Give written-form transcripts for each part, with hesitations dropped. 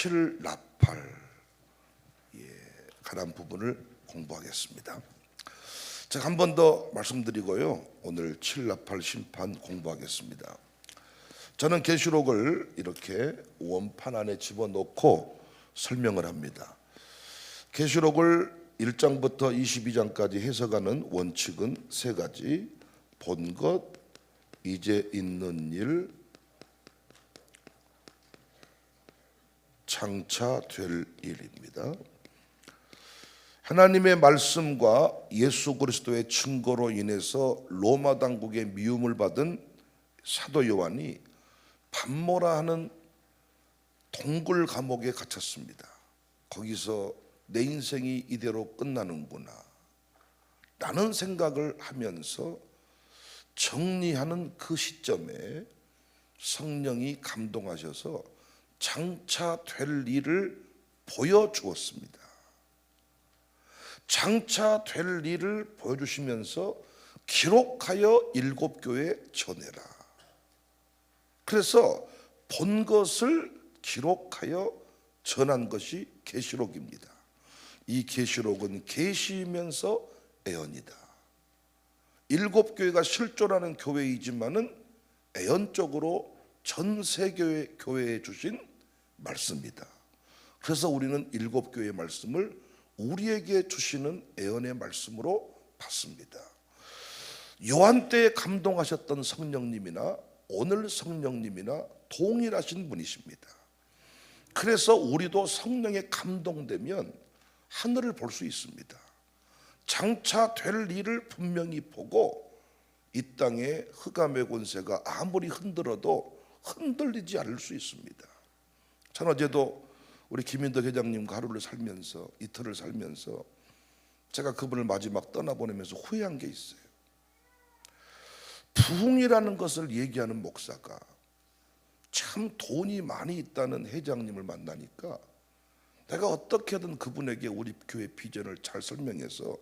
7나팔 관한 부분을 공부하겠습니다. 제가 한 번 더 말씀드리고요, 오늘 7나팔 심판 공부하겠습니다. 저는 계시록을 이렇게 원판 안에 집어넣고 설명을 합니다. 계시록을 1장부터 22장까지 해석하는 원칙은 세 가지: 본 것, 이제 있는 일, 장차 될 일입니다. 하나님의 말씀과 예수 그리스도의 증거로 인해서 로마 당국의 미움을 받은 사도 요한이 밤모라 하는 동굴 감옥에 갇혔습니다. 거기서 내 인생이 이대로 끝나는구나 라는 생각을 하면서 정리하는 그 시점에 성령이 감동하셔서 장차 될 일을 보여주었습니다. 장차 될 일을 보여주시면서 기록하여 7교회에 전해라. 그래서 본 것을 기록하여 전한 것이 계시록입니다. 이 계시록은 계시면서 애언이다. 7교회가 실존하는 교회이지만은 애언적으로 전 세계의 교회에 주신 말씀이다. 그래서 우리는 7교회의 말씀을 우리에게 주시는 애언의 말씀으로 받습니다. 요한 때에 감동하셨던 성령님이나 오늘 성령님이나 동일하신 분이십니다. 그래서 우리도 성령에 감동되면 하늘을 볼 수 있습니다. 장차 될 일을 분명히 보고 이 땅의 흑암의 권세가 아무리 흔들어도 흔들리지 않을 수 있습니다. 전 어제도 우리 김인덕 회장님과 하루를 살면서, 이틀을 살면서 제가 그분을 마지막 떠나보내면서 후회한 게 있어요. 부흥이라는 것을 얘기하는 목사가 참 돈이 많이 있다는 회장님을 만나니까 내가 어떻게든 그분에게 우리 교회 비전을 잘 설명해서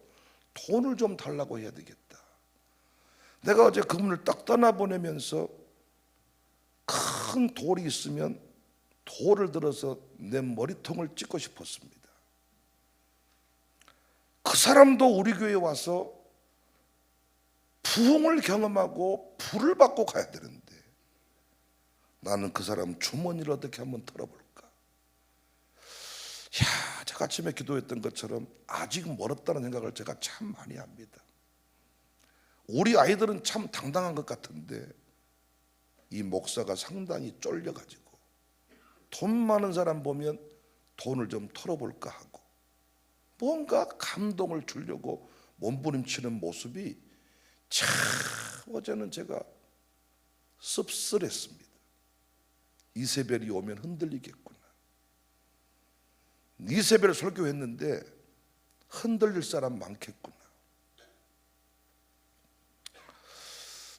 돈을 좀 달라고 해야 되겠다. 내가 어제 그분을 딱 떠나보내면서 큰 돌이 있으면 돌을 들어서 내 머리통을 찍고 싶었습니다. 그 사람도 우리 교회에 와서 부흥을 경험하고 불을 받고 가야 되는데 나는 그 사람 주머니를 어떻게 한번 털어볼까? 제가 아침에 기도했던 것처럼 아직 멀었다는 생각을 제가 참 많이 합니다. 우리 아이들은 참 당당한 것 같은데 이 목사가 상당히 쫄려가지고 돈 많은 사람 보면 돈을 좀 털어볼까 하고 뭔가 감동을 주려고 몸부림치는 모습이 참 어제는 제가 씁쓸했습니다. 이세벨이 오면 흔들리겠구나. 이세벨 설교했는데 흔들릴 사람 많겠구나.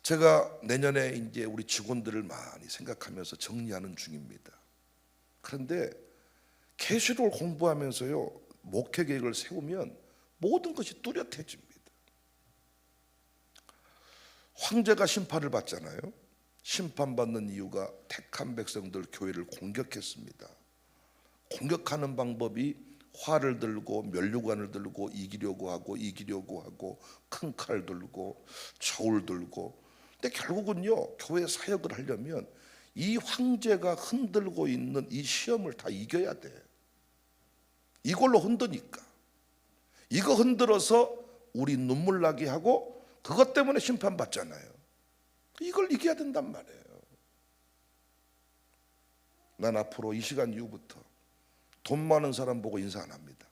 제가 내년에 이제 우리 직원들을 많이 생각하면서 정리하는 중입니다. 그런데 계시록을 공부하면서요, 목회 계획을 세우면 모든 것이 뚜렷해집니다. 황제가 심판을 받잖아요. 심판받는 이유가 택한 백성들 교회를 공격했습니다. 공격하는 방법이 활을 들고 면류관을 들고 이기려고 하고 큰 칼 들고 저울 들고. 근데 결국은요, 교회 사역을 하려면 이 황제가 흔들고 있는 이 시험을 다 이겨야 돼. 이걸로 흔드니까. 이거 흔들어서 우리 눈물 나게 하고 그것 때문에 심판받잖아요. 이걸 이겨야 된단 말이에요. 난 앞으로 이 시간 이후부터 돈 많은 사람 보고 인사 안 합니다.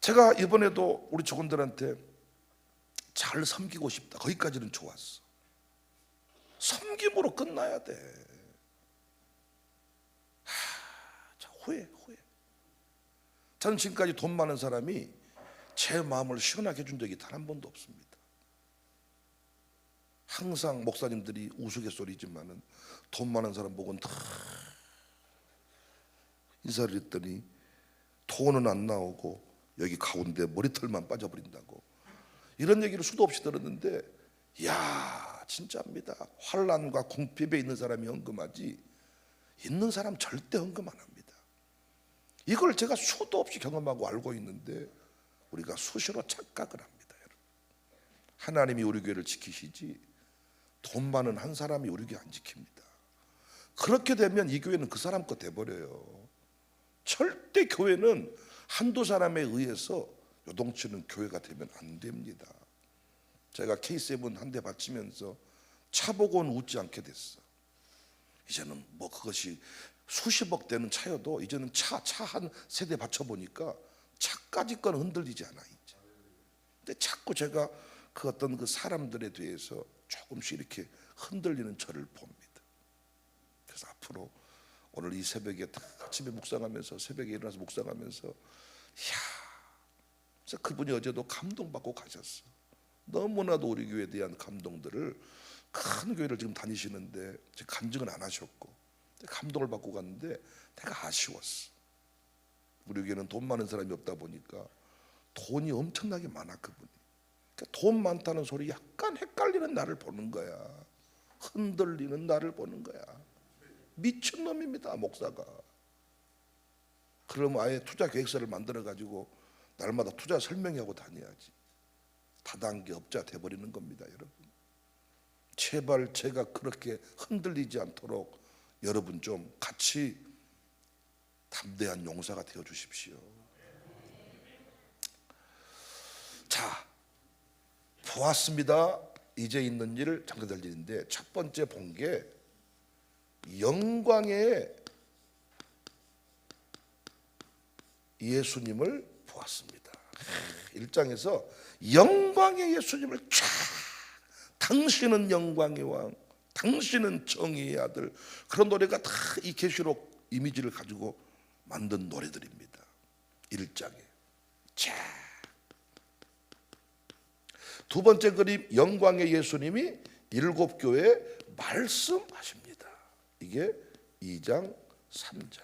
제가 이번에도 우리 직원들한테 잘 섬기고 싶다. 거기까지는 좋았어. 섬김으로 끝나야 돼. 후회. 저는 지금까지 돈 많은 사람이 제 마음을 시원하게 해준 적이 단 한 번도 없습니다. 항상 목사님들이 우스갯소리지만은 돈 많은 사람 보고는 다 인사를 했더니 돈은 안 나오고 여기 가운데 머리털만 빠져버린다고 이런 얘기를 수도 없이 들었는데, 야 진짜입니다. 환난과 궁핍에 있는 사람이 헌금하지 있는 사람 절대 헌금 안 합니다. 이걸 제가 수도 없이 경험하고 알고 있는데 우리가 수시로 착각을 합니다. 여러분. 하나님이 우리 교회를 지키시지 돈 많은 한 사람이 우리 교회 안 지킵니다. 그렇게 되면 이 교회는 그 사람 거 돼버려요. 절대 교회는 한두 사람에 의해서 요동치는 교회가 되면 안 됩니다. 제가 K7 한 대 바치면서 차 보고는 웃지 않게 됐어. 이제는 뭐 그것이 수십억 되는 차여도 이제는 차 한 세대 바쳐보니까 차까지 건 흔들리지 않아 이제. 근데 자꾸 제가 그 어떤 그 사람들에 대해서 조금씩 이렇게 흔들리는 저를 봅니다. 그래서 앞으로 오늘 이 새벽에 아침에 묵상하면서 새벽에 일어나서 묵상하면서 그래서 그분이 어제도 감동받고 가셨어. 너무나도 우리 교회에 대한 감동들을 큰 교회를 지금 다니시는데 간증은 안 하셨고 감동을 받고 갔는데 내가 아쉬웠어. 우리 교회는 돈 많은 사람이 없다 보니까 돈이 엄청나게 많아 그분이. 그러니까 돈 많다는 소리 약간 헷갈리는 나를 보는 거야. 흔들리는 나를 보는 거야. 미친놈입니다 목사가. 그러면 아예 투자 계획서를 만들어 가지고 날마다 투자 설명하고 다녀야지. 다단계 업자 돼버리는 겁니다 여러분. 제발 제가 그렇게 흔들리지 않도록 여러분 좀 같이 담대한 용사가 되어 주십시오. 자, 보았습니다. 이제 있는 일을 장사될 일인데 첫 번째 본 게 영광의 예수님을 보았습니다. 1장에서 영광의 예수님을 쫙, 당신은 영광의 왕, 당신은 정의의 아들, 그런 노래가 다 이 계시록 이미지를 가지고 만든 노래들입니다. 1장에 쫙. 두 번째 그림, 영광의 예수님이 7교회에 말씀하십니다. 이게 2장 3장.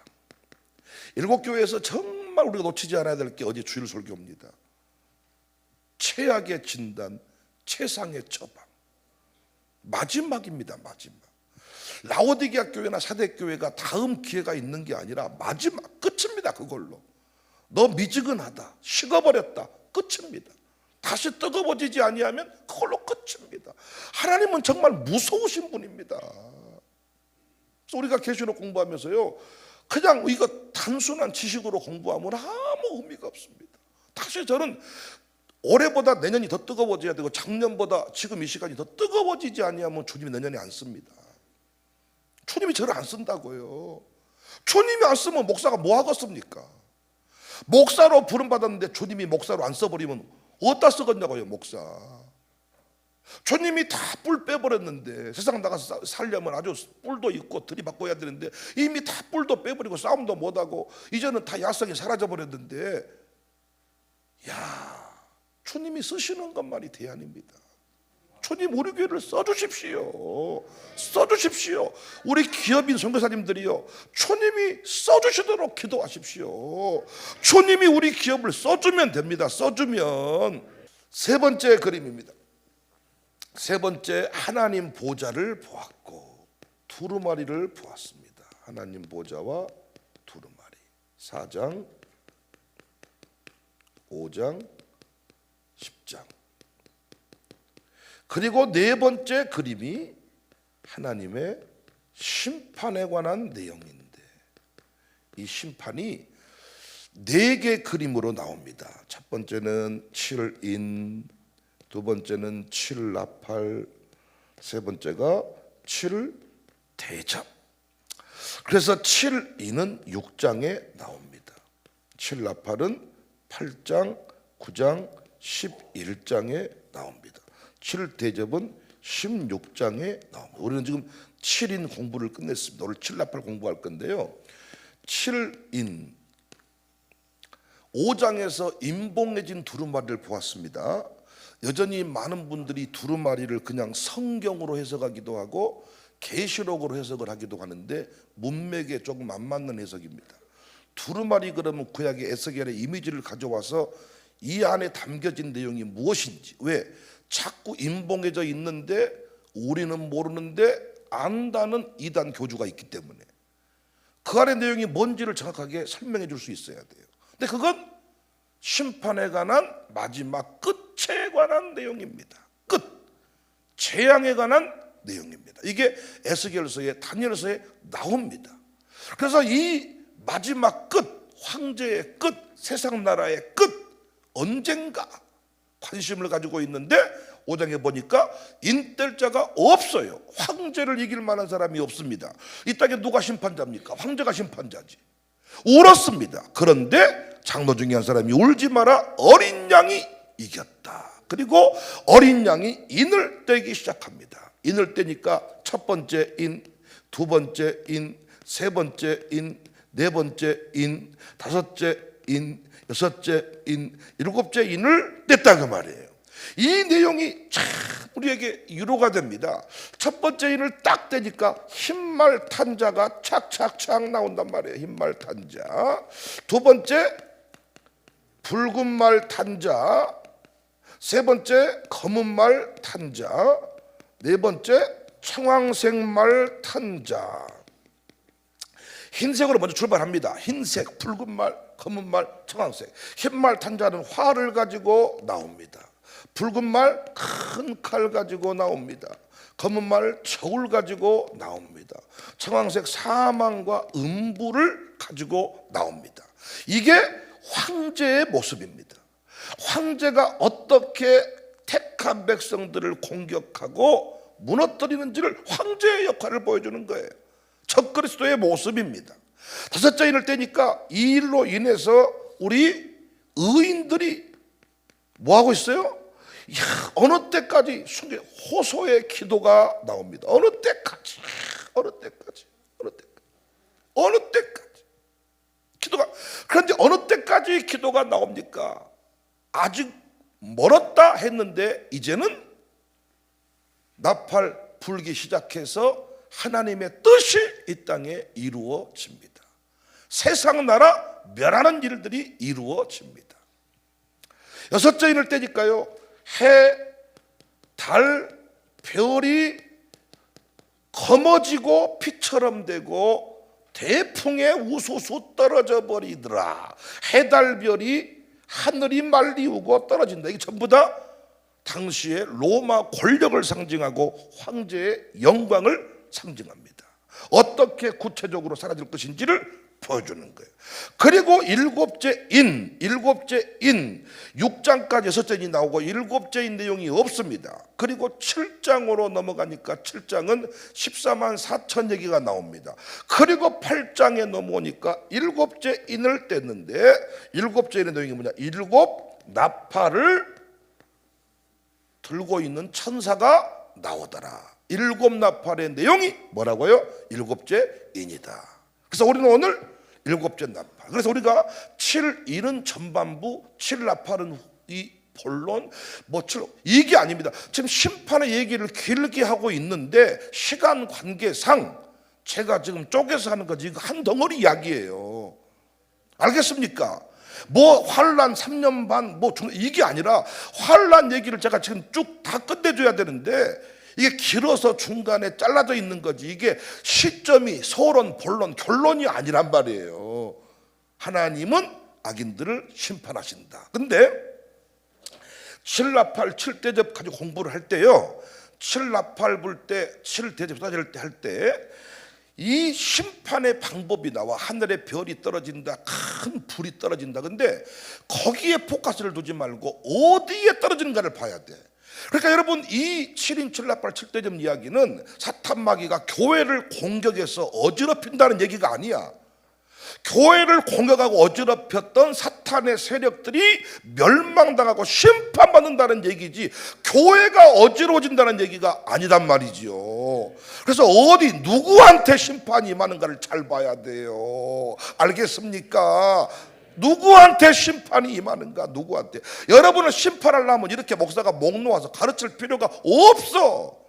7교회에서 정말 우리가 놓치지 않아야 될 게 어제 주일 설교입니다. 최악의 진단, 최상의 처방. 마지막입니다. 마지막. 라오디게아 교회나 사대교회가 다음 기회가 있는 게 아니라 마지막 끝입니다. 그걸로. 너 미지근하다, 식어버렸다, 끝입니다. 다시 뜨거워지지 아니하면 그걸로 끝입니다. 하나님은 정말 무서우신 분입니다. 그래서 우리가 계시록 공부하면서요, 그냥 이거 단순한 지식으로 공부하면 아무 의미가 없습니다. 다시 저는 올해보다 내년이 더 뜨거워져야 되고 작년보다 지금 이 시간이 더 뜨거워지지 아니하면 주님이 내년에 안 씁니다. 주님이 저를 안 쓴다고요. 주님이 안 쓰면 목사가 뭐 하겠습니까? 목사로 부름받았는데 주님이 목사로 안 써버리면 어디다 쓰겠냐고요. 목사. 주님이 다 뿔 빼버렸는데 세상 나가서 살려면 아주 뿔도 있고 들이받고 해야 되는데 이미 다 뿔도 빼버리고 싸움도 못하고 이제는 다 야성이 사라져버렸는데, 야, 주님이 쓰시는 것만이 대안입니다. 주님 우리 교회를 써주십시오. 써주십시오. 우리 기업인 선교사님들이요, 주님이 써주시도록 기도하십시오. 주님이 우리 기업을 써주면 됩니다. 써주면. 세 번째 그림입니다. 세 번째, 하나님 보좌를 보았고 두루마리를 보았습니다. 하나님 보좌와 두루마리. 4장, 5장, 10장. 그리고 네 번째 그림이 하나님의 심판에 관한 내용인데, 이 심판이 네 개 그림으로 나옵니다. 첫 번째는 7인, 두 번째는 7나팔, 세 번째가 7대접. 그래서 7인은 6장에 나옵니다. 7나팔은 8장, 9장, 11장에 나옵니다. 7대접은 16장에 나옵니다. 우리는 지금 7인 공부를 끝냈습니다. 오늘 7나팔 공부할 건데요. 7인 5장에서 임봉해진 두루마리를 보았습니다. 여전히 많은 분들이 두루마리를 그냥 성경으로 해석하기도 하고 계시록으로 해석을 하기도 하는데 문맥에 조금 안 맞는 해석입니다. 두루마리 그러면 구약의 에스겔의 이미지를 가져와서 이 안에 담겨진 내용이 무엇인지, 왜 자꾸 임봉해져 있는데 우리는 모르는데 안다는 이단 교주가 있기 때문에 그 안의 내용이 뭔지를 정확하게 설명해 줄 수 있어야 돼요. 근데 그건 심판에 관한 마지막 끝에 관한 내용입니다. 끝, 재앙에 관한 내용입니다. 이게 에스겔서에 다니엘서에 나옵니다. 그래서 이 마지막 끝, 황제의 끝, 세상 나라의 끝, 언젠가 관심을 가지고 있는데 5장에 보니까 인뗄 자가 없어요. 황제를 이길 만한 사람이 없습니다. 이 땅에 누가 심판자입니까? 황제가 심판자지. 울었습니다. 그런데 장로 중에 한 사람이 울지 마라, 어린 양이 이겼다. 그리고 어린 양이 인을 떼기 시작합니다. 인을 떼니까 첫 번째 인, 두 번째 인, 세 번째 인, 네 번째 인, 다섯째 인, 여섯째 인, 일곱째 인을 뗐다 그 말이에요. 이 내용이 참 우리에게 위로가 됩니다. 첫 번째 인을 딱 떼니까 흰말 탄 자가 착착착 나온단 말이에요. 흰말 탄 자. 두 번째 붉은 말 탄 자. 세 번째 검은 말 탄 자. 네 번째 청황색 말 탄 자. 흰색으로 먼저 출발합니다. 흰색, 붉은 말, 검은 말, 청황색. 흰말 탄 자는 활을 가지고 나옵니다. 붉은 말 큰 칼 가지고 나옵니다. 검은 말 저울 가지고 나옵니다. 청황색 사망과 음부를 가지고 나옵니다. 이게 황제의 모습입니다. 황제가 어떻게 택한 백성들을 공격하고 무너뜨리는지를 황제의 역할을 보여주는 거예요. 적그리스도의 모습입니다. 다섯째 인을 떼니까 이 일로 인해서 우리 의인들이 뭐하고 있어요? 어느 때까지 호소의 기도가 나옵니다. 어느 때까지 기도가. 그런데 어느 때까지 기도가 나옵니까? 아직 멀었다 했는데 이제는 나팔 불기 시작해서 하나님의 뜻이 이 땅에 이루어집니다. 세상 나라 멸하는 일들이 이루어집니다. 여섯째 인을 떼니까요, 해, 달, 별이 검어지고 피처럼 되고 대풍에 우수수 떨어져 버리더라. 해, 달, 별이 하늘이 말리우고 떨어진다. 이게 전부 다 당시의 로마 권력을 상징하고 황제의 영광을 상징합니다. 어떻게 구체적으로 사라질 것인지를 보여주는 거예요. 그리고 일곱째 인, 6장까지 여섯째 인이 나오고 일곱째 인 내용이 없습니다. 그리고 7장으로 넘어가니까 7장은 14만 4천 얘기가 나옵니다. 그리고 8장에 넘어오니까 일곱째 인을 뗐는데 일곱째 인의 내용이 뭐냐? 일곱 나팔을 들고 있는 천사가 나오더라. 일곱 나팔의 내용이 뭐라고요? 일곱째 인이다. 그래서 우리는 오늘 일곱째 나팔. 그래서 우리가 7인은 전반부, 7나팔은 이 본론, 이게 아닙니다. 지금 심판의 얘기를 길게 하고 있는데 시간 관계상 제가 지금 쪼개서 하는 거지 이거 한 덩어리 이야기예요. 알겠습니까? 환란 3년 반 이게 아니라 환란 얘기를 제가 지금 쭉 다 끝내줘야 되는데 이게 길어서 중간에 잘라져 있는 거지. 이게 시점이 서론, 본론, 결론이 아니란 말이에요. 하나님은 악인들을 심판하신다. 근데 7나팔 7대접 가지고 공부를 할 때요, 7나팔 불 때, 7대접 쏟아질 때 할 때 이 심판의 방법이 나와. 하늘에 별이 떨어진다, 큰 불이 떨어진다. 근데 거기에 포커스를 두지 말고 어디에 떨어지는가를 봐야 돼. 그러니까 여러분, 이 7인 7나팔 7대접 이야기는 사탄 마귀가 교회를 공격해서 어지럽힌다는 얘기가 아니야. 교회를 공격하고 어지럽혔던 사탄의 세력들이 멸망당하고 심판받는다는 얘기지 교회가 어지러워진다는 얘기가 아니단 말이지요. 그래서 누구한테 심판이 임하는가를 잘 봐야 돼요. 알겠습니까? 누구한테 심판이 임하는가? 누구한테? 여러분을 심판하려면 이렇게 목사가 목 놓아서 가르칠 필요가 없어.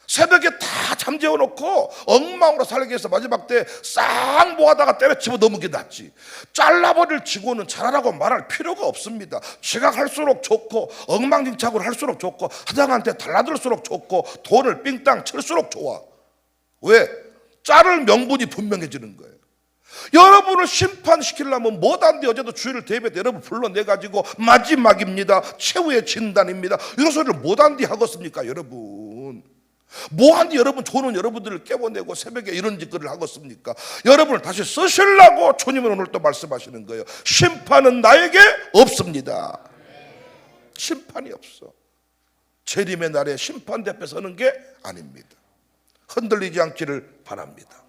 새벽에 다 잠재워놓고 엉망으로 살기 위해서 마지막 때 싹 모아다가 때려치고 넘은 게 낫지. 잘라버릴 지고는 잘하라고 말할 필요가 없습니다. 지각할수록 좋고 엉망진창으로 할수록 좋고 사장한테 달라들수록 좋고 돈을 삥땅 칠수록 좋아. 왜? 자를 명분이 분명해지는 거예요. 여러분을 심판시키려면 못한데 어제도 주일을 대회 때 여러분 불러내가지고 마지막입니다, 최후의 진단입니다, 이런 소리를 못한데 하겠습니까? 여러분 뭐한데 여러분 조는 여러분들을 깨워내고 새벽에 이런 짓거리를 하겠습니까? 여러분을 다시 쓰시려고 주님은 오늘 또 말씀하시는 거예요. 심판은 나에게 없습니다. 심판이 없어. 재림의 날에 심판대 앞에 서는 게 아닙니다. 흔들리지 않기를 바랍니다.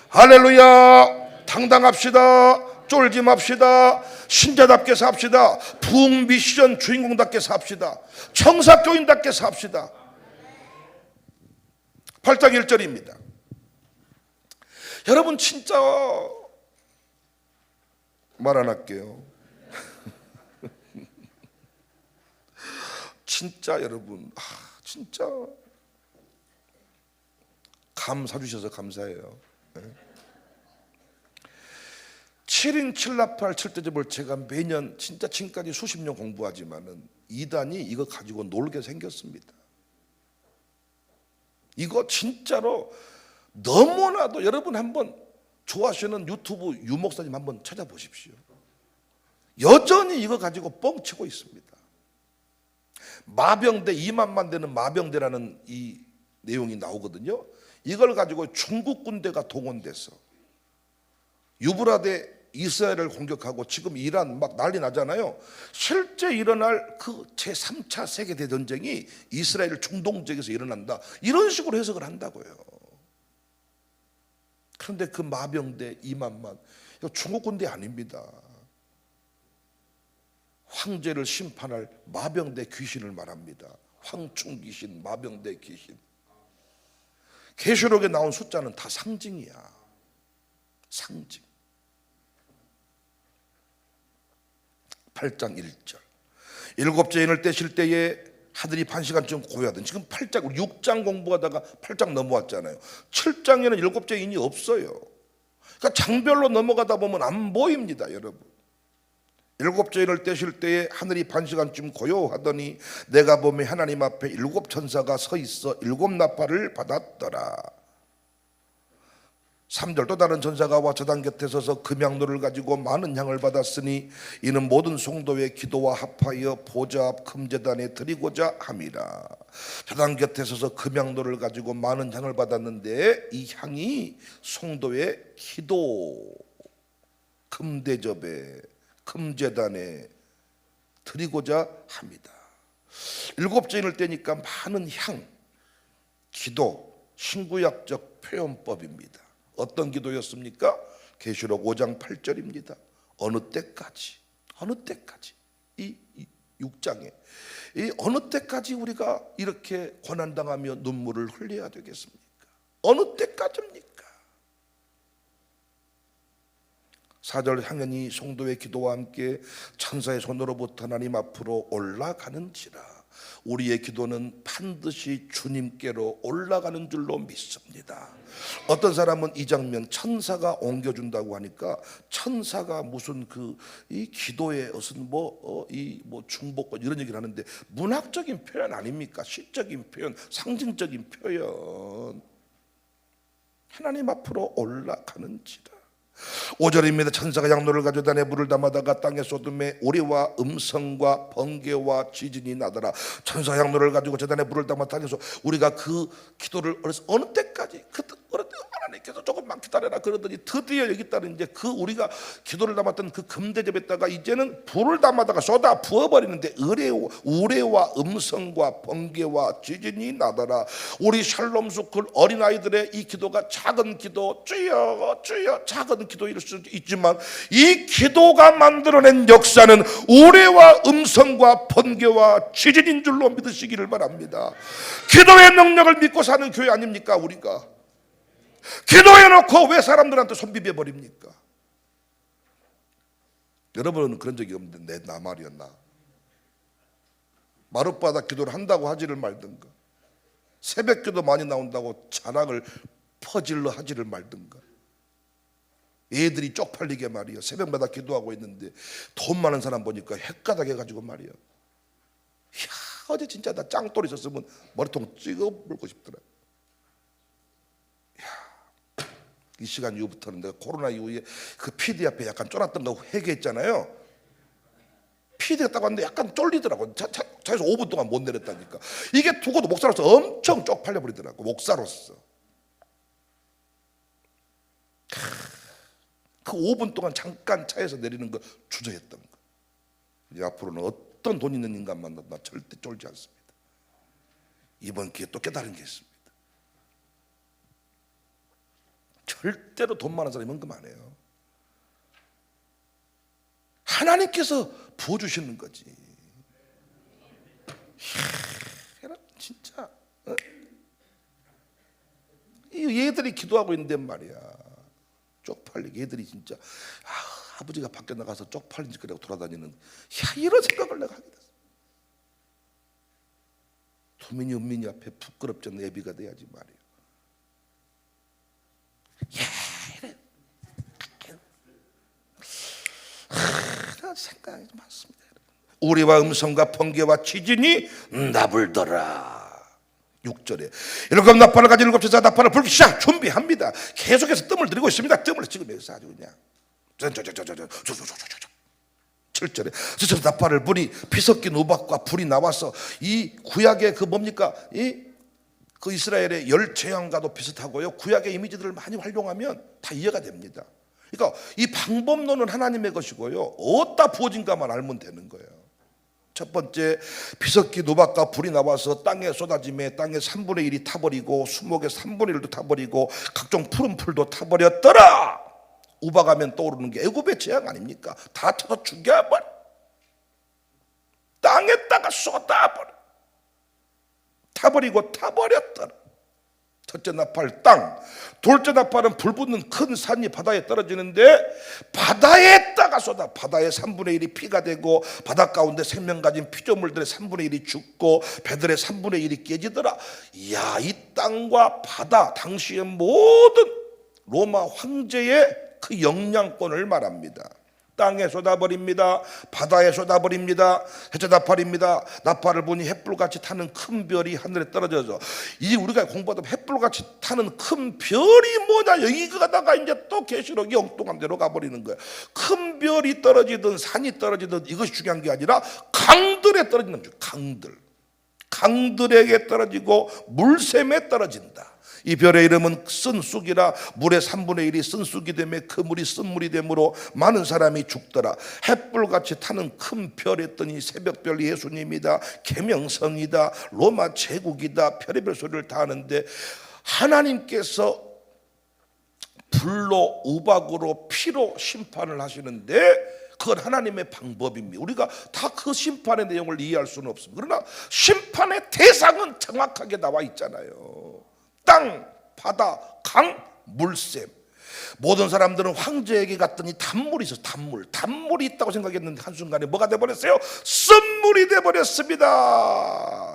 할렐루야. 당당합시다. 쫄지 맙시다. 신자답게 삽시다. 부흥 미션 주인공답게 삽시다. 청사교인답게 삽시다. 8장 1절입니다. 여러분 진짜 말 안 할게요. 진짜 여러분 진짜 감 사주셔서 감사해요. 7인 7나팔 칠대접을 제가 매년 진짜 지금까지 수십 년 공부하지만은 이단이 이거 가지고 놀게 생겼습니다. 이거 진짜로 너무나도 여러분 한번 좋아하시는 유튜브 유목사님 한번 찾아보십시오. 여전히 이거 가지고 뻥치고 있습니다. 마병대 2만만 되는 마병대라는 이 내용이 나오거든요. 이걸 가지고 중국 군대가 동원돼서 유브라데 이스라엘을 공격하고 지금 이란 막 난리 나잖아요. 실제 일어날 그 제3차 세계대전쟁이 이스라엘 중동 지역에서 일어난다, 이런 식으로 해석을 한다고요. 그런데 그 마병대 2만만 이거 중국 군대 아닙니다. 황제를 심판할 마병대 귀신을 말합니다. 황충 귀신, 마병대 귀신. 계시록에 나온 숫자는 다 상징이야. 상징. 8장 1절. 일곱째 인을 떼실 때에 하늘이 반시간쯤 고요하던, 지금 8장 6장 공부하다가 8장 넘어왔잖아요. 7장에는 일곱째 인이 없어요. 그러니까 장별로 넘어가다 보면 안 보입니다, 여러분. 일곱째 인을 떼실 때에 하늘이 반시간쯤 고요하더니 내가 보매 하나님 앞에 일곱 천사가 서 있어 일곱 나팔을 받았더라. 3절. 또 다른 천사가 와 제단 곁에 서서 금향로를 가지고 많은 향을 받았으니 이는 모든 성도의 기도와 합하여 보좌 앞 금제단에 드리고자 함이라. 제단 곁에 서서 금향로를 가지고 많은 향을 받았는데 이 향이 성도의 기도 금대접에 금제단에 드리고자 합니다. 일곱째 인을 떼니까 많은 향, 기도, 신구약적 표현법입니다. 어떤 기도였습니까? 계시록 5장 8절입니다. 어느 때까지 이 6장에 이 어느 때까지 우리가 이렇게 고난당하며 눈물을 흘려야 되겠습니까? 어느 때까지입니까? 4절. 향연이 성도의 기도와 함께 천사의 손으로부터 하나님 앞으로 올라가는지라. 우리의 기도는 반드시 주님께로 올라가는 줄로 믿습니다. 어떤 사람은 이 장면 천사가 옮겨준다고 하니까 천사가 무슨 이 기도의 무슨 중복권 이런 얘기를 하는데 문학적인 표현 아닙니까? 시적인 표현, 상징적인 표현. 하나님 앞으로 올라가는지라. 5절입니다. 천사가 양로를 가져다 내 물을 담아다가 땅에 쏟음에 오리와 음성과 번개와 지진이 나더라. 천사가 양로를 가지고 제단에 물을 담아 땅에 쏟. 우리가 그 기도를 어느 때까지 하나님께서 조금만 기다려라 그러더니 드디어 여기 있다는 이제 우리가 기도를 담았던 그 금대접에다가 이제는 불을 담아다가 쏟아 부어버리는데 우레와 음성과 번개와 지진이 나더라. 우리 샬롬수 그 어린아이들의 이 기도가 작은 기도, 주여 주여 작은 기도일 수 있지만 이 기도가 만들어낸 역사는 우레와 음성과 번개와 지진인 줄로 믿으시기를 바랍니다. 기도의 능력을 믿고 사는 교회 아닙니까 우리가? 기도해놓고 왜 사람들한테 손 비벼버립니까? 여러분은 그런 적이 없는데 나 말이었나? 마룻바닥 기도를 한다고 하지를 말든가, 새벽기도 많이 나온다고 자랑을 퍼질러 하지를 말든가, 애들이 쪽팔리게 말이야 새벽마다 기도하고 있는데 돈 많은 사람 보니까 헷가닥 해가지고 말이야, 어제 진짜 나 짱돌이 있었으면 머리통 찍어 물고 싶더라. 이 시간 이후부터는 내가 코로나 이후에 그 PD 앞에 약간 쫄았던 거 회개했잖아요. PD가 딱 왔는데 약간 쫄리더라고. 차에서 5분 동안 못 내렸다니까. 이게 두고도 목사로서 엄청 쪽팔려 버리더라고. 목사로서. 그 5분 동안 잠깐 차에서 내리는 거 주저했던 거. 이제 앞으로는 어떤 돈 있는 인간 만나도 나 절대 쫄지 않습니다. 이번 기회에 또 깨달은 게 있습니다. 절대로 돈 많은 사람이 헌금 안 해요. 하나님께서 부어주시는 거지. 이야, 진짜 얘들이 기도하고 있는데 말이야. 쪽팔리게 얘들이 진짜 아버지가 밖에 나가서 쪽팔린 짓거리하고 돌아다니는 이런 생각을 내가 하게 됐어. 도민이 은민이 앞에 부끄럽지 않는 애비가 돼야지 말이야. 이래. 생각이 많습니다. 우리와 음성과 번개와 지진이 나불더라. 6절에 일곱 나팔을 가진 일곱 천사 나팔을 불기 시작 준비합니다. 계속해서 뜸을 들이고 있습니다. 뜸을 지금 여기서 아주 그냥 7절에 저 나팔을 불이 피 섞인 우박과 불이 나와서 이 구약의 그 뭡니까 그 이스라엘의 열 재앙과도 비슷하고요. 구약의 이미지들을 많이 활용하면 다 이해가 됩니다. 그러니까 이 방법론은 하나님의 것이고요. 어디다 부어진가만 알면 되는 거예요. 첫 번째, 피 섞인 우박과 불이 나와서 땅에 쏟아짐에 땅의 3분의 1이 타버리고 수목의 3분의 1도 타버리고 각종 푸른 풀도 타버렸더라. 우박하면 떠오르는 게 애굽의 재앙 아닙니까? 다 쳐서 죽여버려. 땅에다가 쏟아버려. 타버리고 타버렸더라. 첫째 나팔 땅, 둘째 나팔은 불 붙는 큰 산이 바다에 떨어지는데 바다에다가 쏟아. 바다의 3분의 1이 피가 되고 바다 가운데 생명 가진 피조물들의 3분의 1이 죽고 배들의 3분의 1이 깨지더라. 이야, 이 땅과 바다, 당시의 모든 로마 황제의 그 영향권을 말합니다. 땅에 쏟아버립니다. 바다에 쏟아버립니다. 셋째 나팔입니다. 나팔을 보니 햇불같이 타는 큰 별이 하늘에 떨어져서 이 우리가 공부하던 햇불같이 타는 큰 별이 뭐냐, 여기 가다가 이제 또 계시록이 엉뚱한 데로 가버리는 거예요. 큰 별이 떨어지든 산이 떨어지든 이것이 중요한 게 아니라 강들에 떨어지는 거죠. 강들에게 떨어지고 물샘에 떨어진다. 이 별의 이름은 쓴쑥이라. 물의 3분의 1이 쓴쑥이 되며 그 물이 쓴물이 되므로 많은 사람이 죽더라. 햇불같이 타는 큰 별 했더니 새벽별 예수님이다. 계명성이다. 로마 제국이다. 별의별 소리를 다 하는데 하나님께서 불로 우박으로 피로 심판을 하시는데 그건 하나님의 방법입니다. 우리가 다 그 심판의 내용을 이해할 수는 없습니다. 그러나 심판의 대상은 정확하게 나와 있잖아요. 땅, 바다, 강, 물샘. 모든 사람들은 황제에게 갔더니 단물이 있어요. 단물이 있다고 생각했는데 한순간에 뭐가 돼버렸어요? 쓴물이 돼버렸습니다.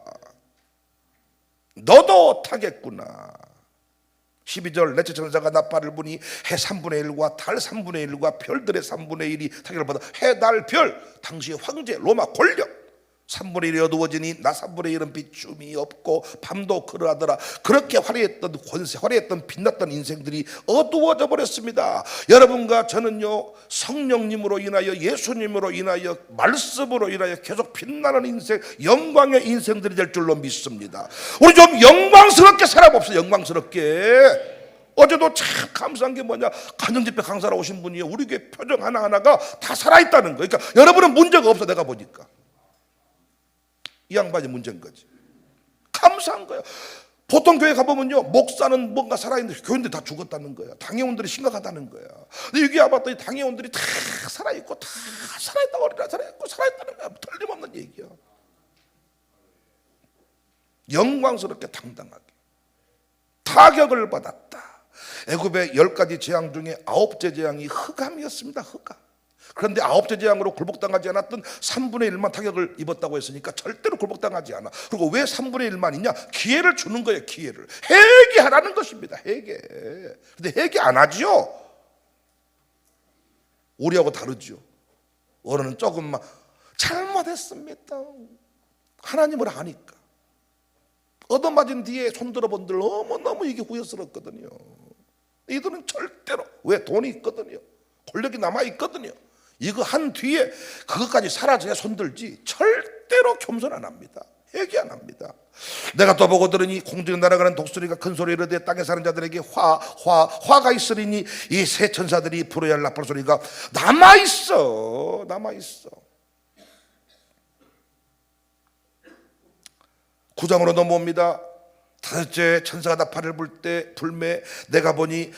너도 타겠구나. 12절 넷째 천사가 나팔을 부니 해 3분의 1과 달 3분의 1과 별들의 3분의 1이 타격을 받아 해, 달, 별, 당시의 황제 로마 권력 3분의 1이 어두워지니 나 3분의 1은 비춤이 없고 밤도 그러하더라. 그렇게 화려했던 권세, 화려했던 빛났던 인생들이 어두워져 버렸습니다. 여러분과 저는요, 성령님으로 인하여, 예수님으로 인하여, 말씀으로 인하여 계속 빛나는 인생, 영광의 인생들이 될 줄로 믿습니다. 우리 좀 영광스럽게 살아봅시다. 영광스럽게. 어제도 참 감사한 게 뭐냐, 간증집회 강사로 오신 분이요, 우리 교회 표정 하나하나가 다 살아있다는 거예요. 그러니까 여러분은 문제가 없어. 내가 보니까 이 양반이 문제인 거지. 감사한 거야. 보통 교회 가보면요, 목사는 뭔가 살아있는데 교인들이 다 죽었다는 거야. 당회원들이 심각하다는 거야. 근데 여기 와봤더니 당회원들이 다 살아있고 다 살아있다고 어리라 살아있고 살아있다는 거야. 틀림없는 얘기야. 영광스럽게 당당하게 타격을 받았다. 애굽의 10가지 재앙 중에 9째 재앙이 흑암이었습니다. 흑암. 그런데 9째 재앙으로 굴복당하지 않았던 3분의 1만 타격을 입었다고 했으니까 절대로 굴복당하지 않아. 그리고 왜 3분의 1만이냐? 기회를 주는 거예요. 기회를. 회개하라는 것입니다. 회개. 근데 회개 안 하지요. 우리하고 다르죠. 어른은 조금만 잘못했습니다. 하나님을 아니까. 얻어맞은 뒤에 손들어 본들 너무너무 이게 후회스럽거든요. 이들은 절대로, 왜? 돈이 있거든요, 권력이 남아있거든요. 이거 한 뒤에 그것까지 사라져야 손들지 절대로 겸손 안 합니다. 회개 안 합니다. 내가 또 보고 들으니 공중에 날아가는 독수리가 큰 소리로 이르되 땅에 사는 자들에게 화가 있으리니 이 새 천사들이 불어야 할 나팔 소리가 남아있어. 남아있어. 9장으로 넘어옵니다. 다섯째 천사가 나팔을 불 때 불매 내가 보니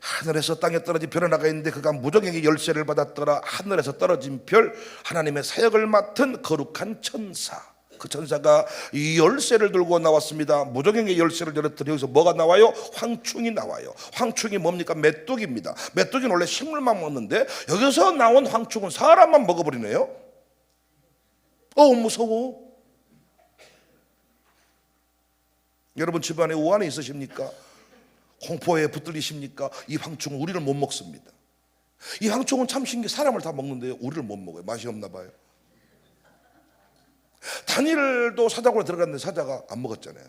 하늘에서 땅에 떨어진 별이 하나가 있는데 그가 무적행의 열쇠를 받았더라. 하늘에서 떨어진 별, 하나님의 사역을 맡은 거룩한 천사. 그 천사가 이 열쇠를 들고 나왔습니다. 무적행의 열쇠를 열었더니 여기서 뭐가 나와요? 황충이 나와요. 황충이 뭡니까? 메뚜기입니다. 메뚜기는 원래 식물만 먹는데 여기서 나온 황충은 사람만 먹어버리네요. 무서워. 여러분 집안에 우환이 있으십니까? 공포에 붙들리십니까? 이 황충은 우리를 못 먹습니다. 이 황충은 참 신기해. 사람을 다 먹는데요, 우리를 못 먹어요. 맛이 없나 봐요. 다니엘도 사자굴에 들어갔는데 사자가 안 먹었잖아요.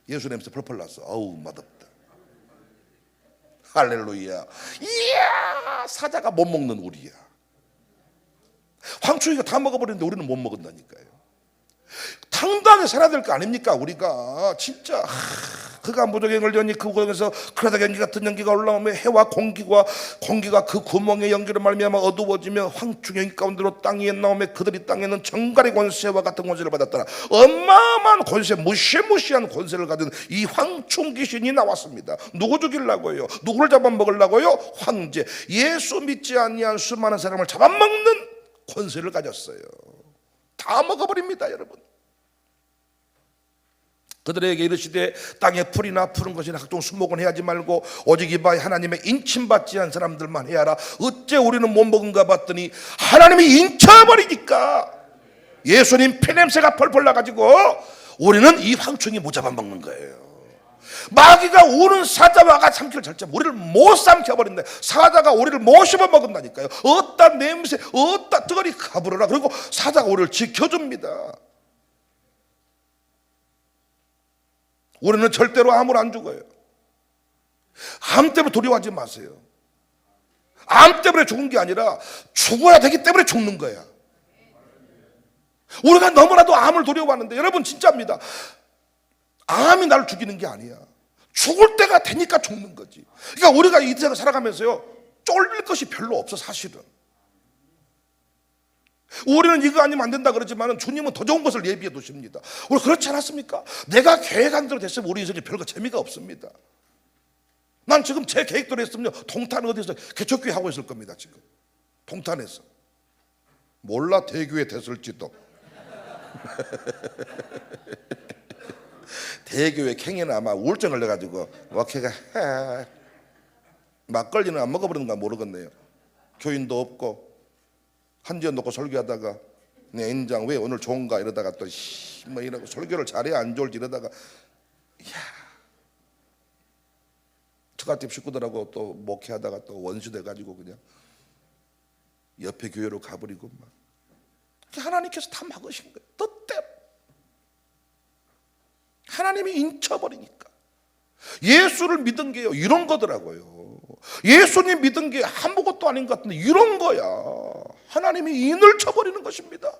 예수 냄새 펄펄 났어. 아우 맛없다. 할렐루야. 이야, 사자가 못 먹는 우리야. 황충이가 다 먹어버리는데 우리는 못 먹는다니까요. 당당히 살아야 될 거 아닙니까? 우리가 진짜 그가 무적행을 여니 그 구멍에서 크라다 연기 같은 연기가 올라오며 해와 공기가 그 구멍의 연기로 말미암아 어두워지며 황충의 연기 가운데로 땅 위에 나오며 그들이 땅에는 정갈의 권세와 같은 권세를 받았더라. 어마어마한 권세, 무시무시한 권세를 가진 이 황충 귀신이 나왔습니다. 누구 죽이려고요? 누구를 잡아먹으려고요? 황제, 예수 믿지 아니한 수많은 사람을 잡아먹는 권세를 가졌어요. 다 먹어버립니다, 여러분. 그들에게 이르시되 땅에 풀이나 푸른 것이나 각종 수목은 해하지 말고 오직 이바 하나님의 인침받지 않은 사람들만 해야라. 어째 우리는 못 먹은가 봤더니 하나님이 인쳐버리니까 예수님 피냄새가 펄펄 나가지고 우리는 이 황충이 못 잡아먹는 거예요. 마귀가 우는 사자와가 삼키를 절제 우리를 못 삼켜버린다. 사자가 우리를 못 씹어먹는다니까요. 어따 냄새, 어따 뜨거리 가부르라. 그리고 사자가 우리를 지켜줍니다. 우리는 절대로 암을 안 죽어요. 암 때문에 두려워하지 마세요. 암 때문에 죽은 게 아니라 죽어야 되기 때문에 죽는 거야. 우리가 너무나도 암을 두려워하는데 여러분 진짜입니다. 암이 나를 죽이는 게 아니야. 죽을 때가 되니까 죽는 거지. 그러니까 우리가 이 세상 살아가면서요, 쫄릴 것이 별로 없어. 사실은 우리는 이거 아니면 안 된다 그러지만 주님은 더 좋은 것을 예비해 두십니다. 우리 그렇지 않았습니까? 내가 계획한 대로 됐으면 우리 인생에 별거 재미가 없습니다. 난 지금 제 계획대로 했으면 동탄 어디서 개척교회 하고 있을 겁니다. 지금 동탄에서. 몰라, 대교회 됐을지도. 대교회 캥에는 아마 우울증 걸려가지고 걔가 막걸리는 안 먹어버리는가 모르겠네요. 교인도 없고 한지연 놓고 설교하다가 내 인장 왜 오늘 좋은가 이러다가 또 뭐 이러고 설교를 잘해야 안 좋을지 이러다가 처갓집 식구들하고 또 목회하다가 또 원수 돼가지고 그냥 옆에 교회로 가버리고 막. 하나님께서 다 막으신 거예요. 뜻대로 하나님이 인쳐버리니까. 예수를 믿은 게요 이런 거더라고요. 예수님 믿은 게 아무것도 아닌 것 같은데 이런 거야. 하나님이 인을 쳐버리는 것입니다.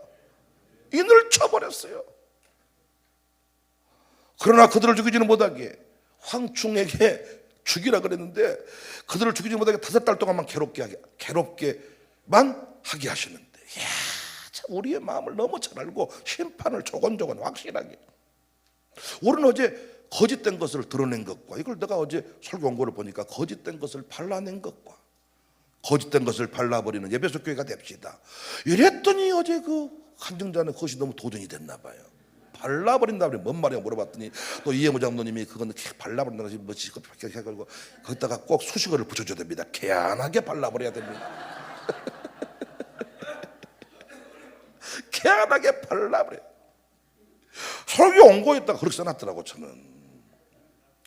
인을 쳐버렸어요. 그러나 그들을 죽이지는 못하게 황충에게 죽이라 그랬는데 그들을 죽이지 못하게 5달 동안만 괴롭게만 하게 하시는데, 이야, 참 우리의 마음을 너무 잘 알고 심판을 조곤조곤 확실하게. 우리는 어제 거짓된 것을 드러낸 것과, 이걸 내가 어제 설교 원고를 보니까 거짓된 것을 발라낸 것과 거짓된 것을 발라버리는 에베소 교회가 됩시다. 이랬더니 어제 그 간증자는 그것이 너무 도전이 됐나 봐요. 발라버린다 그래. 뭔 말이야 물어봤더니 또 이해무 장로님이 그거는 발라버린다는 것이 뭐지 해가지고 거기다가 꼭 수식어를 붙여줘야 됩니다. 개안하게 발라버려야 됩니다. 개안하게 발라버려. 설교 원고에다가 그렇게 써놨더라고. 저는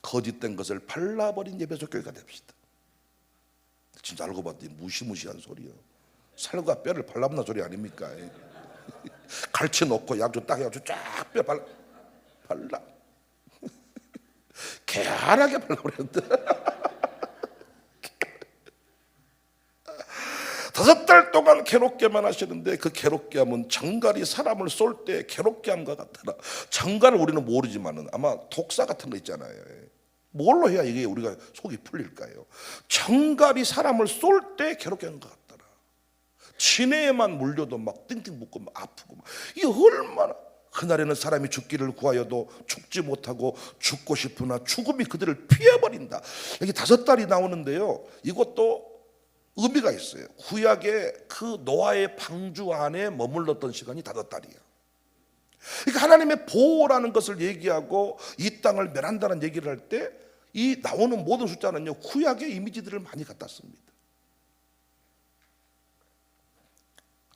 거짓된 것을 발라버린 에베소 교회가 됩시다. 진짜 알고 봤더니 무시무시한 소리요. 살과 뼈를 발라버린 소리 아닙니까? 갈치 놓고 약주 딱 해가지고 쫙 뼈 발라 개안하게 발라버렸다. 5달 동안 괴롭게만 하시는데 그 괴롭게 함은 정갈이 사람을 쏠 때 괴롭게 함과 같더라. 정갈을 우리는 모르지만은 아마 독사 같은 거 있잖아요. 뭘로 해야 이게 우리가 속이 풀릴까요? 정갈이 사람을 쏠 때 괴롭게 한 것 같더라. 진해에만 물려도 막 띵띵 붓고 막 아프고 막. 이게 얼마나. 그날에는 사람이 죽기를 구하여도 죽지 못하고 죽고 싶으나 죽음이 그들을 피해버린다. 여기 5달이 나오는데요, 이것도 의미가 있어요. 구약의 그 노아의 방주 안에 머물렀던 시간이 5달이에요. 그러니까 하나님의 보호라는 것을 얘기하고 이 땅을 멸한다는 얘기를 할 때 이 나오는 모든 숫자는요, 구약의 이미지들을 많이 갖다 씁니다.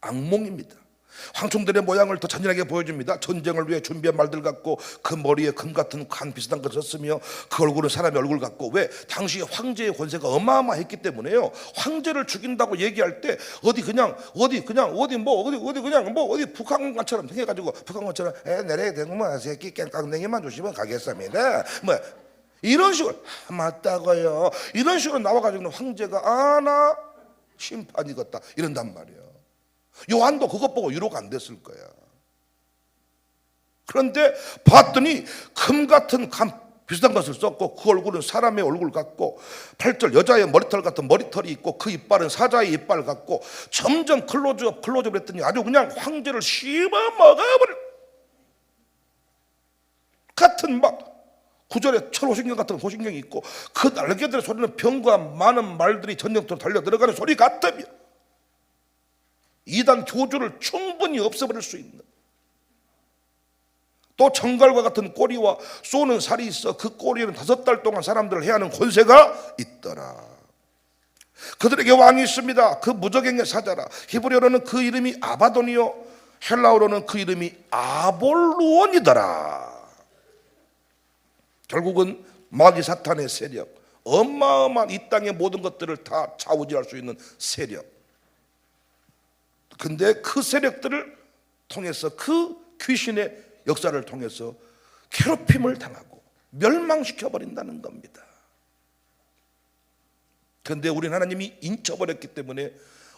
악몽입니다. 황충들의 모양을 더 잔인하게 보여줍니다. 전쟁을 위해 준비한 말들 같고 그 머리에 금 같은 관 비슷한 것을 썼으며 그 얼굴은 사람의 얼굴 같고. 왜? 당시 황제의 권세가 어마어마했기 때문에요. 황제를 죽인다고 얘기할 때 어디 북한관처럼 해가지고 북한관처럼 내래 대구만 새끼 깽깡냉이만 주시면 가겠습니다. 뭐 이런 식으로 맞다고요. 이런 식으로 나와가지고 황제가 나 심판이겠다 이런단 말이에요. 요한도 그것 보고 위로가 안 됐을 거야. 그런데 봤더니 금 같은 감 비슷한 것을 썼고 그 얼굴은 사람의 얼굴 같고 8절 여자의 머리털 같은 머리털이 있고 그 이빨은 사자의 이빨 같고 점점 클로즈업 했더니 아주 그냥 황제를 씹어 먹어버릴 같은 막 9절에 철호신경 같은 호신경이 있고 그 날개들의 소리는 병과 많은 말들이 전쟁터로 달려 들어가는 소리 같으며 이단 교주를 충분히 없애버릴 수 있는, 또 정갈과 같은 꼬리와 쏘는 살이 있어 그 꼬리에는 5달 동안 사람들을 해하는 권세가 있더라. 그들에게 왕이 있습니다. 그 무적행의 사자라. 히브리어로는 그 이름이 아바돈이요 헬라어로는 그 이름이 아볼루온이더라. 결국은 마귀 사탄의 세력, 어마어마한 이 땅의 모든 것들을 다 좌우지할 수 있는 세력. 근데 그 세력들을 통해서 그 귀신의 역사를 통해서 괴롭힘을 당하고 멸망시켜버린다는 겁니다. 그런데 우리는 하나님이 인쳐버렸기 때문에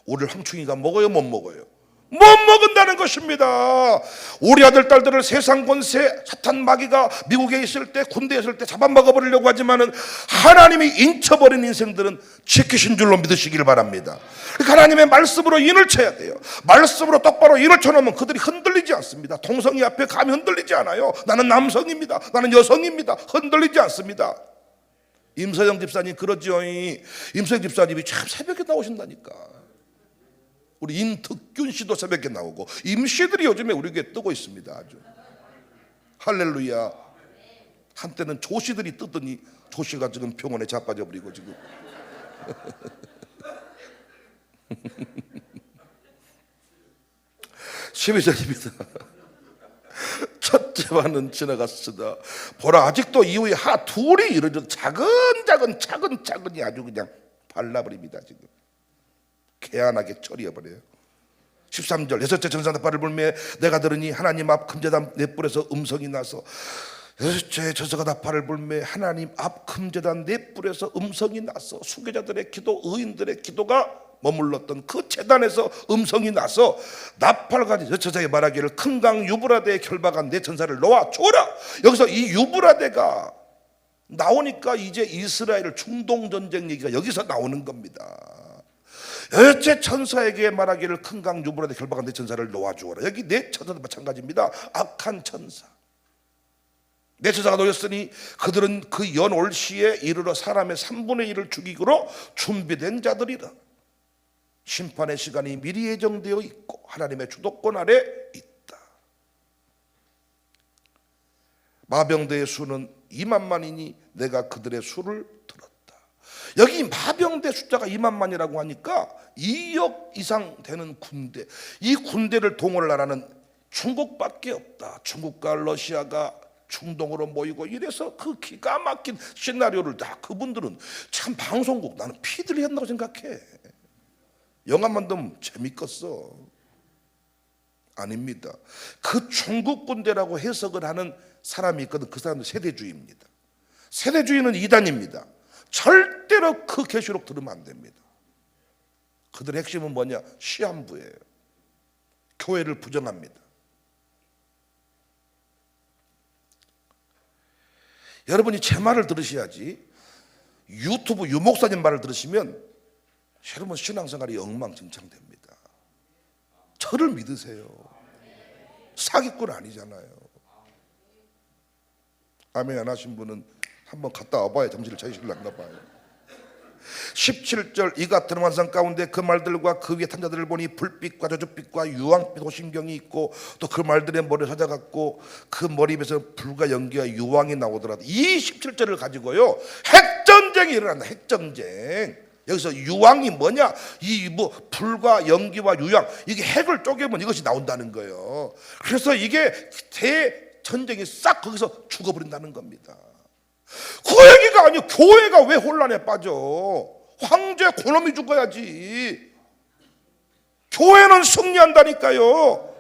오늘 황충이가 먹어요, 못 먹어요? 못 먹는다는 것입니다. 우리 아들 딸들을 세상 권세 사탄 마귀가 미국에 있을 때 군대에 있을 때 잡아먹어버리려고 하지만은 하나님이 인쳐버린 인생들은 지키신 줄로 믿으시길 바랍니다. 그러니까 하나님의 말씀으로 인을 쳐야 돼요. 말씀으로 똑바로 인을 쳐놓으면 그들이 흔들리지 않습니다. 동성이 앞에 감히 흔들리지 않아요. 나는 남성입니다, 나는 여성입니다. 흔들리지 않습니다. 임서영 집사님 그러죠. 임서영 집사님이 참 새벽에 나오신다니까. 우리 임특균 씨도 새벽에 나오고 임씨들이 요즘에 우리 교회에 뜨고 있습니다. 아주 할렐루야. 한때는 조씨들이 뜨더니 조씨가 지금 병원에 자빠져 버리고 지금 (12절입니다) 첫째 반은 지나갔으나 보라 아직도 이후에 둘이 이루어져 차근차근이 아주 그냥 발라버립니다. 지금 개안하게 처리해버려요. 13절 여섯째 전사나팔을 불매 내가 들으니 하나님 앞 금제단 넷불에서 음성이 나서. 여섯째 전사나팔을 불매 하나님 앞 금제단 넷불에서 음성이 나서 수괴자들의 기도, 의인들의 기도가 머물렀던 그 제단에서 음성이 나서 나팔가지 여처자에 말하기를 큰 강 유브라데에 결박한 내 전사를 놓아 주어라. 여기서 이 유브라데가 나오니까 이제 이스라엘 중동전쟁 얘기가 여기서 나오는 겁니다. 여째 천사에게 말하기를 큰 강 유브라데 결박한 내 천사를 놓아주어라. 여기 내 천사도 마찬가지입니다. 악한 천사. 내 천사가 놓였으니 그들은 그 연올 시에 이르러 사람의 3분의 1을 죽이기로 준비된 자들이라. 심판의 시간이 미리 예정되어 있고 하나님의 주도권 아래 있다. 마병대의 수는 2만만이니 내가 그들의 수를 들었다. 여기 마병대 숫자가 2만만이라고 하니까 2억 이상 되는 군대, 이 군대를 동원할 나라는 중국밖에 없다. 중국과 러시아가 중동으로 모이고 이래서 그 기가 막힌 시나리오를 다. 그분들은 참 방송국, 나는 피들이 한다고 생각해. 영화 만들면 재밌겠어. 아닙니다. 그 중국 군대라고 해석을 하는 사람이 있거든. 그 사람은 세대주의입니다. 세대주의는 이단입니다. 절대로 그 계시록 들으면 안 됩니다. 그들의 핵심은 뭐냐? 시한부예요. 교회를 부정합니다. 여러분이 제 말을 들으셔야지. 유튜브 유목사님 말을 들으시면 여러분 신앙생활이 엉망진창됩니다. 저를 믿으세요. 사기꾼 아니잖아요. 아멘 안 하신 분은 한번 갔다 와봐야 정신을 차리실란가 봐요. 17절 이 같은 환상 가운데 그 말들과 그 위에 탄 자들을 보니 불빛과 저주빛과 유황빛 호심경이 있고 또 그 말들의 머리를 찾아갔고 그 머리 입에서 불과 연기와 유황이 나오더라. 이 17절을 가지고요 핵전쟁이 일어난다. 핵전쟁. 여기서 유황이 뭐냐? 이 뭐 불과 연기와 유황, 이게 핵을 쪼개면 이것이 나온다는 거예요. 그래서 이게 대전쟁이 싹 거기서 죽어버린다는 겁니다. 그 얘기가 아니요. 교회가 왜 혼란에 빠져? 황제 고놈이 죽어야지. 교회는 승리한다니까요.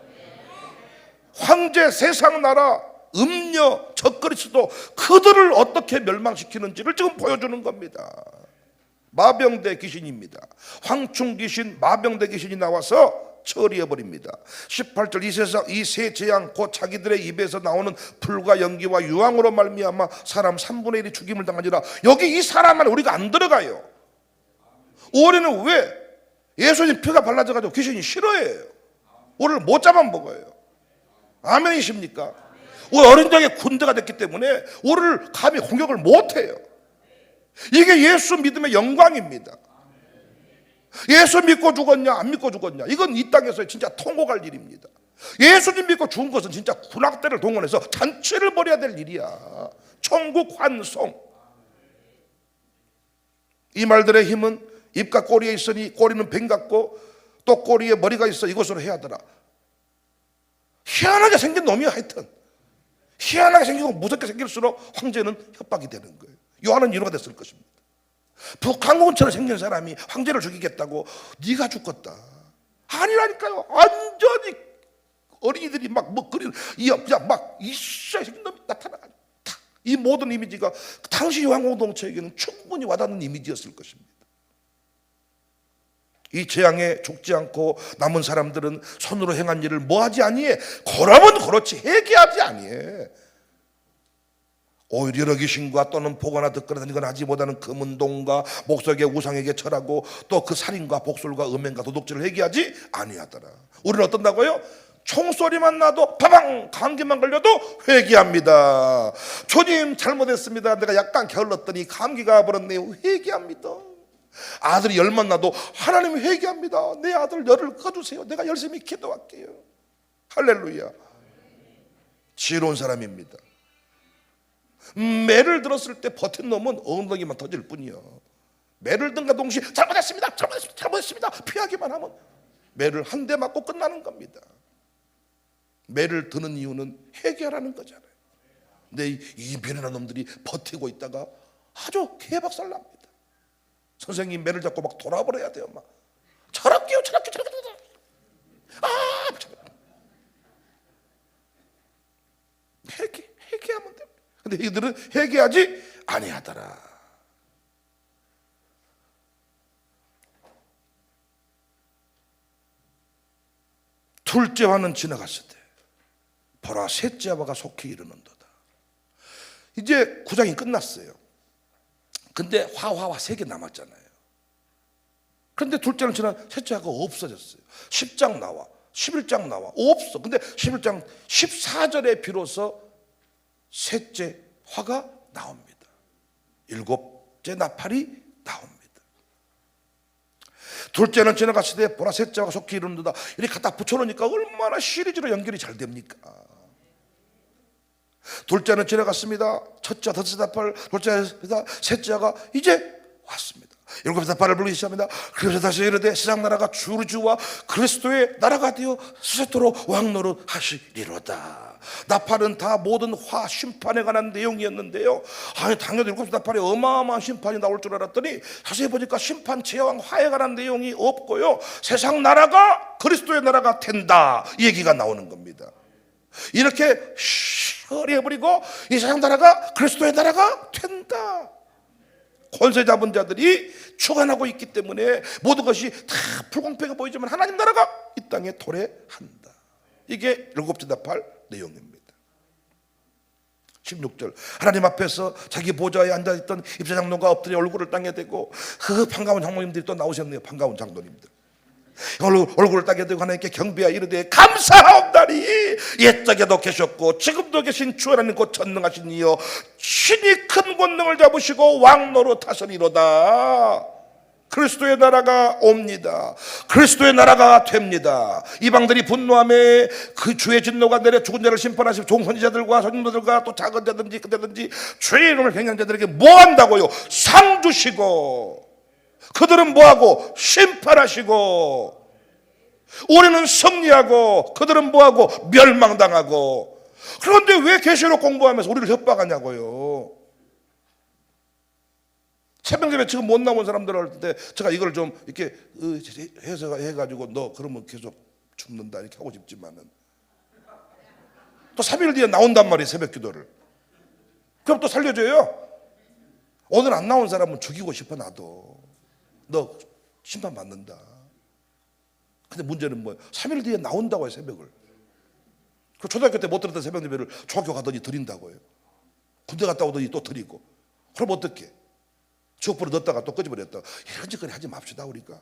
황제, 세상 나라, 음녀, 적그리스도 그들을 어떻게 멸망시키는지를 지금 보여주는 겁니다. 마병대 귀신입니다. 황충 귀신, 마병대 귀신이 나와서 처리해버립니다. 18절 이 세상 이 세 재앙 곧 자기들의 입에서 나오는 불과 연기와 유황으로 말미암아 사람 3분의 1이 죽임을 당하니라. 여기 이 사람 안에 우리가 안 들어가요. 우리는 왜? 예수님 피가 발라져가지고 귀신이 싫어해요. 우리를 못 잡아먹어요. 아멘이십니까? 우리 어린 적에 군대가 됐기 때문에 우리를 감히 공격을 못해요. 이게 예수 믿음의 영광입니다. 예수 믿고 죽었냐 안 믿고 죽었냐 이건 이 땅에서 진짜 통곡할 일입니다. 예수님 믿고 죽은 것은 진짜 군악대를 동원해서 잔치를 벌여야 될 일이야. 천국 환송. 이 말들의 힘은 입과 꼬리에 있으니 꼬리는 뱀 같고 또 꼬리에 머리가 있어 이것으로 해야 하더라. 희한하게 생긴 놈이야. 하여튼 희한하게 생기고 무섭게 생길수록 황제는 협박이 되는 거예요. 요한은 위로가 됐을 것입니다. 북한군처럼 생긴 사람이 황제를 죽이겠다고 네가 죽겠다. 아니라니까요. 완전히 어린이들이 막 먹거리는 그냥 막 이씨야 생긴 놈이 나타나가. 이 모든 이미지가 당시 요한공동체에게는 충분히 와닿는 이미지였을 것입니다. 이 재앙에 죽지 않고 남은 사람들은 손으로 행한 일을 뭐하지 아니해? 고라면 그렇지 회개하지 아니해. 오히려 여러 귀신과 또는 보거나 듣거나 이건 하지 못하는 금은동과 목석의 우상에게 절하고 또 그 살인과 복술과 음행과 도둑질을 회개하지 아니하더라. 우리는 어떤다고요? 총소리만 나도 파방 감기만 걸려도 회개합니다. 주님 잘못했습니다. 내가 약간 게을렀더니 감기가 버렸네요. 회개합니다. 아들이 열만 나도 하나님 회개합니다. 내 아들 열을 꺼주세요. 내가 열심히 기도할게요. 할렐루야. 지혜로운 사람입니다. 매를 들었을 때 버틴 놈은 엉덩이만 터질 뿐이요. 매를 든과 동시에 잘못했습니다 피하기만 하면 매를 한 대 맞고 끝나는 겁니다. 매를 드는 이유는 회개하라는 거잖아요. 근데 이 미련한 놈들이 버티고 있다가 아주 개박살납니다. 선생님 매를 잡고 막 돌아버려야 돼요. 막 저럴게요. 회개하면 됩니다. 근데 이들은 회개하지 아니하더라. 둘째 화는 지나갔으되 보라 셋째 화가 속히 이르는도다. 이제 9장이 끝났어요. 근데 화와 3개 남았잖아요. 그런데 둘째는 지나 셋째 화가 없어졌어요. 10장 나와 11장 나와 없어. 근데 11장 14절에 비로소 셋째 화가 나옵니다. 7째 나팔이 나옵니다. 둘째는 지나갔으되 보라 셋째 화가 속히 이르는도다. 이렇게 갖다 붙여놓으니까 얼마나 시리즈로 연결이 잘 됩니까? 둘째는 지나갔습니다. 첫째 덧째 나팔, 둘째 셋째 화가 이제 왔습니다. 7째 나팔을 불리기 시작합니다. 그래서 다시 이르되 세상 나라가 주와 그리스도의 나라가 되어 스스로 왕노릇 하시리로다. 나팔은 다 모든 화 심판에 관한 내용이었는데요. 아니 당연히 7째 나팔에 어마어마한 심판이 나올 줄 알았더니 자세히 보니까 심판 제왕 화에 관한 내용이 없고요. 세상 나라가 그리스도의 나라가 된다 이 얘기가 나오는 겁니다. 이렇게 처리해버리고 이 세상 나라가 그리스도의 나라가 된다. 권세 잡은 자들이 주관하고 있기 때문에 모든 것이 다 불공평해 보이지만 하나님 나라가 이 땅에 도래한다. 이게 일곱 대답할 내용입니다. 16절, 하나님 앞에서 자기 보좌에 앉아있던 입사장로가 엎드려 얼굴을 땅에 대고, 그 반가운 장로님들이 또 나오셨네요. 반가운 장로님들 얼굴을 땅에 대고 하나님께 경배하여 이르되 감사하옵나니 옛적에도 계셨고 지금도 계신 주 하나님 곧 전능하신 이여 신이 큰 권능을 잡으시고 왕노로 타서리로다. 그리스도의 나라가 옵니다. 그리스도의 나라가 됩니다. 이방들이 분노함에 그 주의 진노가 내려 죽은 자를 심판하시고 종선지자들과 선지자들과 또 작은 자든지 그대든지 죄의 이름을 행한 자들에게 뭐 한다고요? 상 주시고, 그들은 뭐하고? 심판하시고, 우리는 승리하고 그들은 뭐하고? 멸망당하고. 그런데 왜 계시록 공부하면서 우리를 협박하냐고요? 새벽예배 지금 못 나온 사람들 할 때 제가 이걸 좀 이렇게 해가지고 너 그러면 계속 죽는다 이렇게 하고 싶지만은 또 3일 뒤에 나온단 말이에요, 새벽 기도를. 그럼 또 살려줘요. 오늘 안 나온 사람은 죽이고 싶어. 나도 너 심판 받는다. 근데 문제는 뭐예요? 3일 뒤에 나온다고 해요, 새벽을. 그 초등학교 때 못 들었던 새벽 예배를 중학교 가더니 드린다고 해요. 군대 갔다 오더니 또 드리고. 그럼 어떻게? 지옥불에 넣었다가 또 끄집어냈다가 이런 짓거리 하지 맙시다. 우리가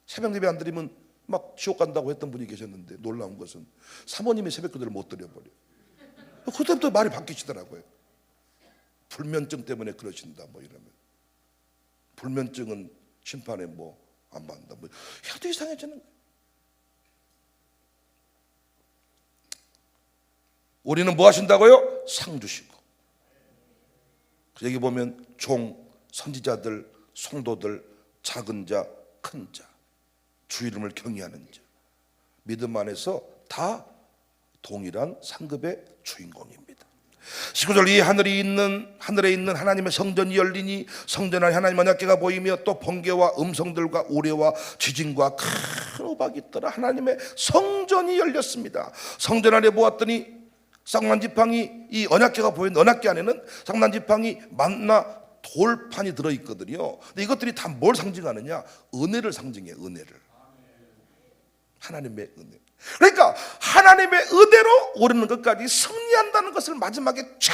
새벽 예배 안 드리면 막 지옥 간다고 했던 분이 계셨는데, 놀라운 것은 사모님이 새벽 기도를 못 드려버려. 그때부터 말이 바뀌시더라고요. 불면증 때문에 그러신다 뭐 이러면. 불면증은 심판에 뭐 안 받는다 뭐 하도 이상해지는 거예요. 우리는 뭐 하신다고요? 상 주시고. 여기 보면 종, 선지자들, 성도들, 작은 자, 큰 자, 주 이름을 경외하는 자, 믿음 안에서 다 동일한 상급의 주인공입니다. 19절, 이 하늘에 있는 하나님의 성전이 열리니 성전 안에 하나님 언약궤가 보이며 또 번개와 음성들과 우레와 지진과 큰 우박이 있더라. 하나님의 성전이 열렸습니다. 성전 안에 보았더니 쌍난지팡이, 이 언약궤가 보이는 언약궤 안에는 쌍난지팡이, 만나, 돌판이 들어있거든요. 근데 이것들이 다 뭘 상징하느냐? 은혜를 상징해요. 은혜를. 하나님의 은혜. 그러니까 하나님의 은혜로 우리는 끝까지 승리한다는 것을 마지막에 쫙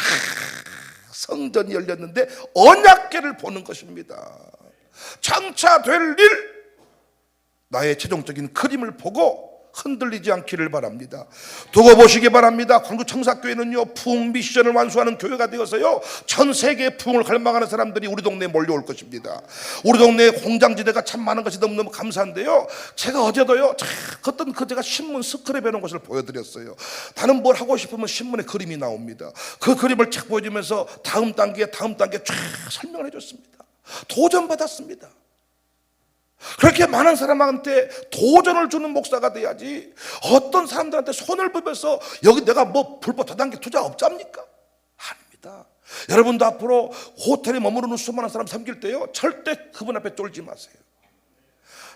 성전이 열렸는데 언약궤를 보는 것입니다. 장차 될 일, 나의 최종적인 그림을 보고 흔들리지 않기를 바랍니다. 두고 보시기 바랍니다. 광주청사교회는요, 부흥 미션을 완수하는 교회가 되어서요, 전 세계의 부흥을 갈망하는 사람들이 우리 동네에 몰려올 것입니다. 우리 동네에 공장지대가 참 많은 것이 너무너무 감사한데요, 제가 어제도요 어떤 제가 신문 스크랩 해놓은 것을 보여드렸어요. 나는 뭘 하고 싶으면 신문에 그림이 나옵니다. 그 그림을 착 보여주면서 다음 단계 쫙 설명을 해줬습니다. 도전받았습니다. 그렇게 많은 사람한테 도전을 주는 목사가 돼야지, 어떤 사람들한테 손을 부벼서 여기 내가 뭐 불법 다단계 투자 없잡니까? 아닙니다. 여러분도 앞으로 호텔에 머무르는 수많은 사람 섬길 때요, 절대 그분 앞에 쫄지 마세요.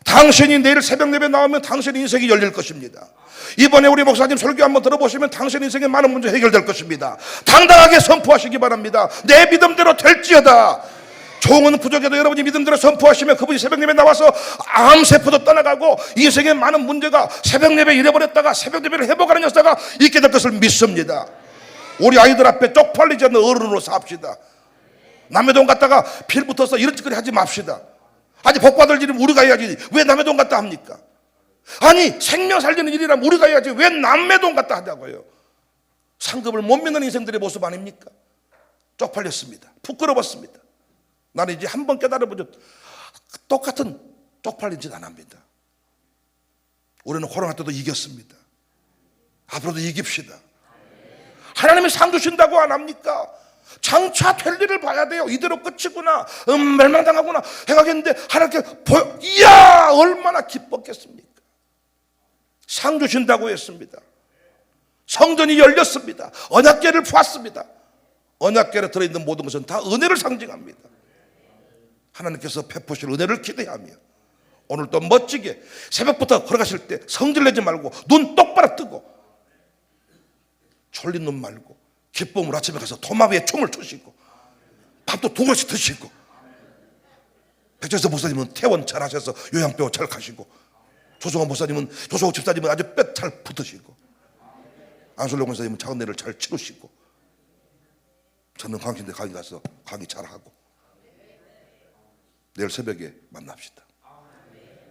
당신이 내일 새벽 예배 나오면 당신의 인생이 열릴 것입니다. 이번에 우리 목사님 설교 한번 들어보시면 당신 인생의 많은 문제 해결될 것입니다. 당당하게 선포하시기 바랍니다. 내 믿음대로 될지어다. 종은 부족해도 여러분이 믿음대로 선포하시면 그분이 새벽 예배 나와서 암세포도 떠나가고 인생의 많은 문제가 새벽 예배 잃어버렸다가 새벽 예배를 회복하는 역사가 있게 될 것을 믿습니다. 우리 아이들 앞에 쪽팔리지 않는 어른으로 삽시다. 남의 돈 갖다가 빌 붙어서 이런 짓거리 하지 맙시다. 아니, 복 받을 일은 우리가 해야지 왜 남의 돈 갖다 합니까? 아니, 생명 살리는 일이라면 우리가 해야지 왜 남의 돈 갖다 하냐고요. 상급을 못 믿는 인생들의 모습 아닙니까? 쪽팔렸습니다. 부끄러웠습니다. 나는 이제 한번 깨달아보죠. 똑같은 쪽팔린 짓 안 합니다. 우리는 코로나 때도 이겼습니다. 앞으로도 이깁시다. 하나님이 상 주신다고 안 합니까? 장차 될 일을 봐야 돼요. 이대로 끝이구나, 멸망당하구나 해가겠는데 하나님께 보여, 이야 얼마나 기뻤겠습니까? 상 주신다고 했습니다. 성전이 열렸습니다. 언약궤를 보았습니다. 언약궤에 들어있는 모든 것은 다 은혜를 상징합니다. 하나님께서 베푸실 은혜를 기대하며 오늘도 멋지게 새벽부터 걸어가실 때 성질내지 말고 눈 똑바로 뜨고 졸린 눈 말고 기쁨으로 아침에 가서 도마 위에 춤을 추시고 밥도 두 그릇씩 드시고, 백전서 목사님은 퇴원 잘 하셔서 요양병원 잘 가시고, 조성호 목사님은, 조성호 집사님은 아주 뼈 잘 붙으시고, 안솔룡 목사님은 장례를 잘 치르시고, 저는 광신대 강의 가서 강의 잘 하고, 내일 새벽에 만납시다.